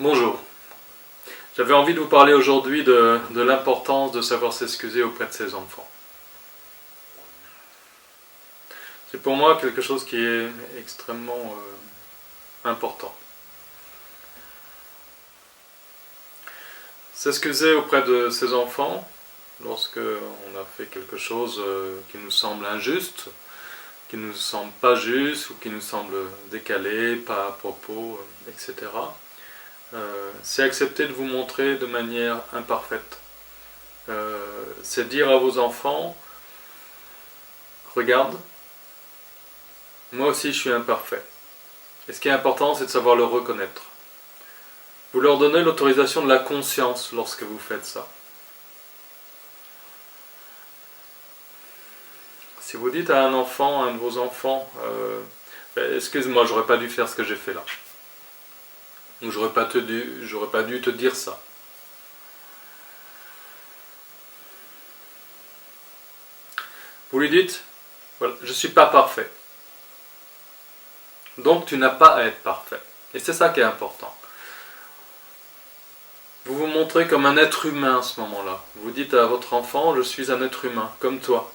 Bonjour, j'avais envie de vous parler aujourd'hui de l'importance de savoir s'excuser auprès de ses enfants. C'est pour moi quelque chose qui est extrêmement important. S'excuser auprès de ses enfants lorsque on a fait quelque chose qui nous semble injuste, qui ne nous semble pas juste ou qui nous semble décalé, pas à propos, etc. C'est accepter de vous montrer de manière imparfaite. C'est dire à vos enfants, regarde, moi aussi je suis imparfait. Et ce qui est important, c'est de savoir le reconnaître. Vous leur donnez l'autorisation de la conscience lorsque vous faites ça. Si vous dites à un enfant, à un de vos enfants, excuse-moi, j'aurais pas dû faire ce que j'ai fait là. Ou j'aurais pas dû te dire ça. Vous lui dites, voilà, je ne suis pas parfait. Donc tu n'as pas à être parfait. Et c'est ça qui est important. Vous vous montrez comme un être humain à ce moment-là. Vous dites à votre enfant, je suis un être humain, comme toi.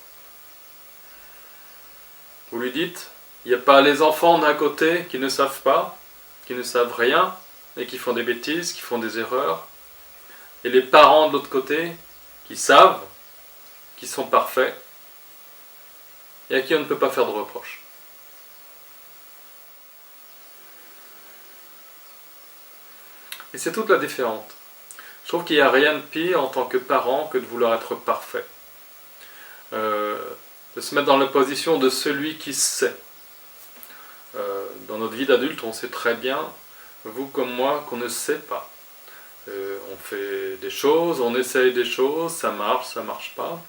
Vous lui dites, il n'y a pas les enfants d'un côté qui ne savent pas, qui ne savent rien, et qui font des bêtises, qui font des erreurs, et les parents de l'autre côté qui savent, qui sont parfaits, et à qui on ne peut pas faire de reproches. Et c'est toute la différence. Je trouve qu'il n'y a rien de pire en tant que parent que de vouloir être parfait. De se mettre dans la position de celui qui sait. Dans notre vie d'adulte, on sait très bien, vous comme moi, qu'on ne sait pas. On fait des choses, on essaye des choses, ça marche pas.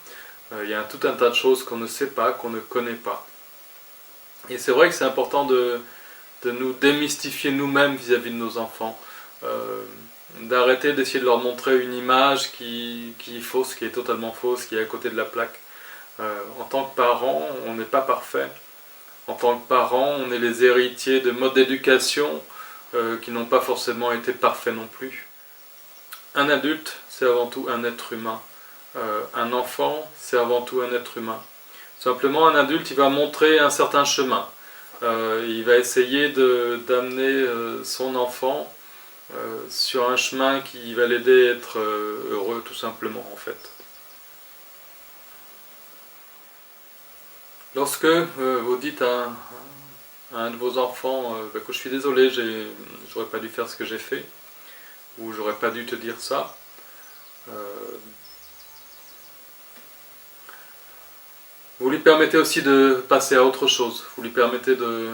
Il y a tout un tas de choses qu'on ne sait pas, qu'on ne connaît pas. Et c'est vrai que c'est important de nous démystifier nous-mêmes vis-à-vis de nos enfants. D'arrêter d'essayer de leur montrer une image qui est fausse, qui est totalement fausse, qui est à côté de la plaque. En tant que parents, on n'est pas parfait. En tant que parents, on est les héritiers de modes d'éducation qui n'ont pas forcément été parfaits non plus. Un adulte, c'est avant tout un être humain. Un enfant, c'est avant tout un être humain. Simplement, un adulte, il va montrer un certain chemin. Il va essayer d'amener son enfant sur un chemin qui va l'aider à être heureux, tout simplement, en fait. Lorsque vous dites à un de vos enfants que je suis désolé, j'aurais pas dû faire ce que j'ai fait, ou j'aurais pas dû te dire ça, vous lui permettez aussi de passer à autre chose, vous lui permettez de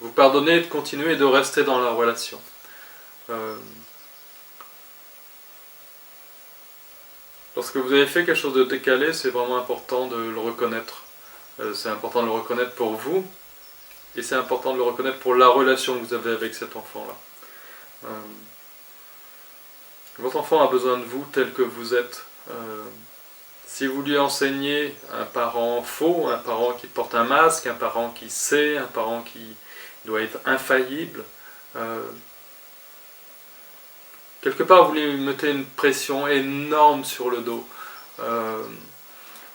vous pardonner, de continuer et de rester dans la relation. Lorsque vous avez fait quelque chose de décalé, c'est vraiment important de le reconnaître. C'est important de le reconnaître pour vous, et c'est important de le reconnaître pour la relation que vous avez avec cet enfant-là. Votre enfant a besoin de vous tel que vous êtes. Si vous lui enseignez un parent faux, un parent qui porte un masque, un parent qui sait, un parent qui doit être infaillible, quelque part vous lui mettez une pression énorme sur le dos.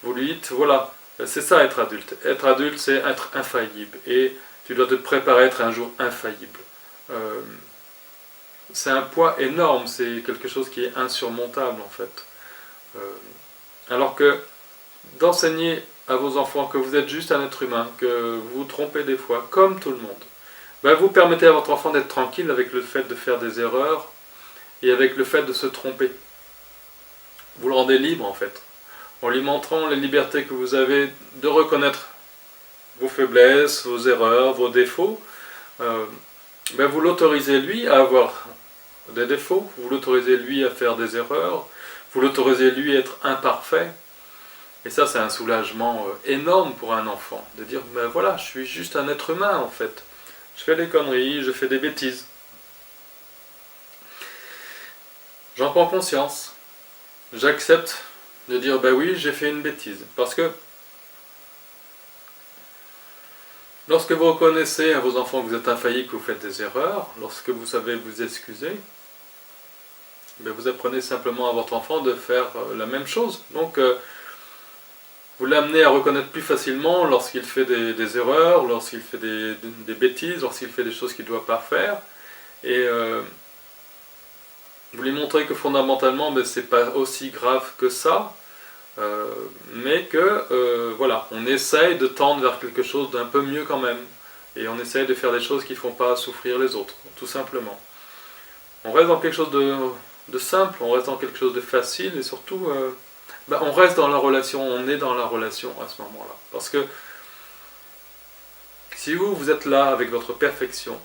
Vous lui dites, voilà, c'est ça être adulte. Être adulte, c'est être infaillible. Et tu dois te préparer à être un jour infaillible. C'est un poids énorme, c'est quelque chose qui est insurmontable en fait. Alors que d'enseigner à vos enfants que vous êtes juste un être humain, que vous vous trompez des fois, comme tout le monde, vous permettez à votre enfant d'être tranquille avec le fait de faire des erreurs et avec le fait de se tromper. Vous le rendez libre en fait. En lui montrant les libertés que vous avez de reconnaître vos faiblesses, vos erreurs, vos défauts, vous l'autorisez lui à avoir des défauts, vous l'autorisez lui à faire des erreurs, vous l'autorisez lui à être imparfait. Et ça, c'est un soulagement énorme pour un enfant, de dire, voilà, je suis juste un être humain en fait. Je fais des conneries, je fais des bêtises. J'en prends conscience. J'accepte de dire, oui, j'ai fait une bêtise. Parce que lorsque vous reconnaissez à vos enfants que vous êtes infaillible, que vous faites des erreurs, lorsque vous savez vous excuser, ben, vous apprenez simplement à votre enfant de faire la même chose. Donc vous l'amenez à reconnaître plus facilement lorsqu'il fait des erreurs, lorsqu'il fait des bêtises, lorsqu'il fait des choses qu'il ne doit pas faire. Et vous lui montrez que fondamentalement, ben, c'est pas aussi grave que ça, mais que voilà, on essaye de tendre vers quelque chose d'un peu mieux quand même. Et on essaye de faire des choses qui ne font pas souffrir les autres, tout simplement. On reste dans quelque chose de simple, on reste dans quelque chose de facile, et surtout, ben, on reste dans la relation, on est dans la relation à ce moment-là. Parce que si vous êtes là avec votre perfection,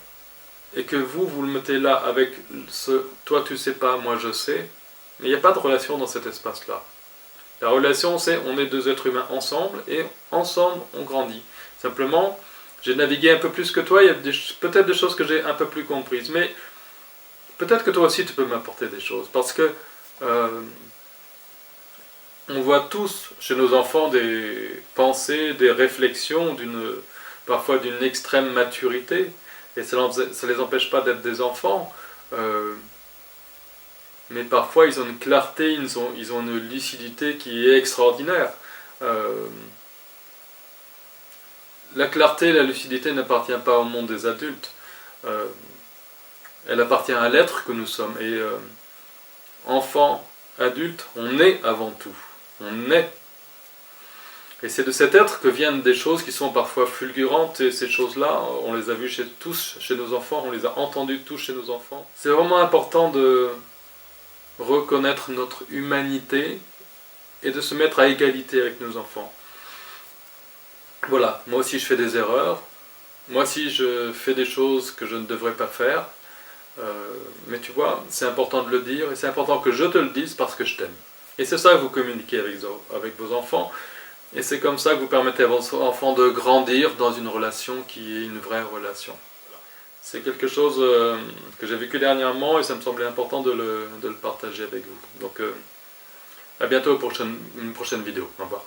et que vous le mettez là avec ce « toi tu sais pas, moi je sais », mais il n'y a pas de relation dans cet espace-là. La relation, c'est on est deux êtres humains ensemble, et ensemble on grandit. Simplement, j'ai navigué un peu plus que toi, il y a peut-être des choses que j'ai un peu plus comprises, mais peut-être que toi aussi tu peux m'apporter des choses, parce que on voit tous chez nos enfants des pensées, des réflexions, parfois d'une extrême maturité, et ça ne les empêche pas d'être des enfants, mais parfois ils ont une clarté, ils ont une lucidité qui est extraordinaire. La clarté et la lucidité n'appartient pas au monde des adultes, elle appartient à l'être que nous sommes, et enfant, adulte, on est avant tout, on est. Et c'est de cet être que viennent des choses qui sont parfois fulgurantes, et ces choses-là, on les a vues tous chez nos enfants, on les a entendues tous chez nos enfants. C'est vraiment important de reconnaître notre humanité et de se mettre à égalité avec nos enfants. Voilà, moi aussi je fais des erreurs, moi aussi je fais des choses que je ne devrais pas faire, mais tu vois, c'est important de le dire, et c'est important que je te le dise parce que je t'aime. Et c'est ça que vous communiquez avec vos enfants, et c'est comme ça que vous permettez à vos enfants de grandir dans une relation qui est une vraie relation. C'est quelque chose que j'ai vécu dernièrement, et ça me semblait important de le partager avec vous. Donc à bientôt pour une prochaine vidéo. Au revoir.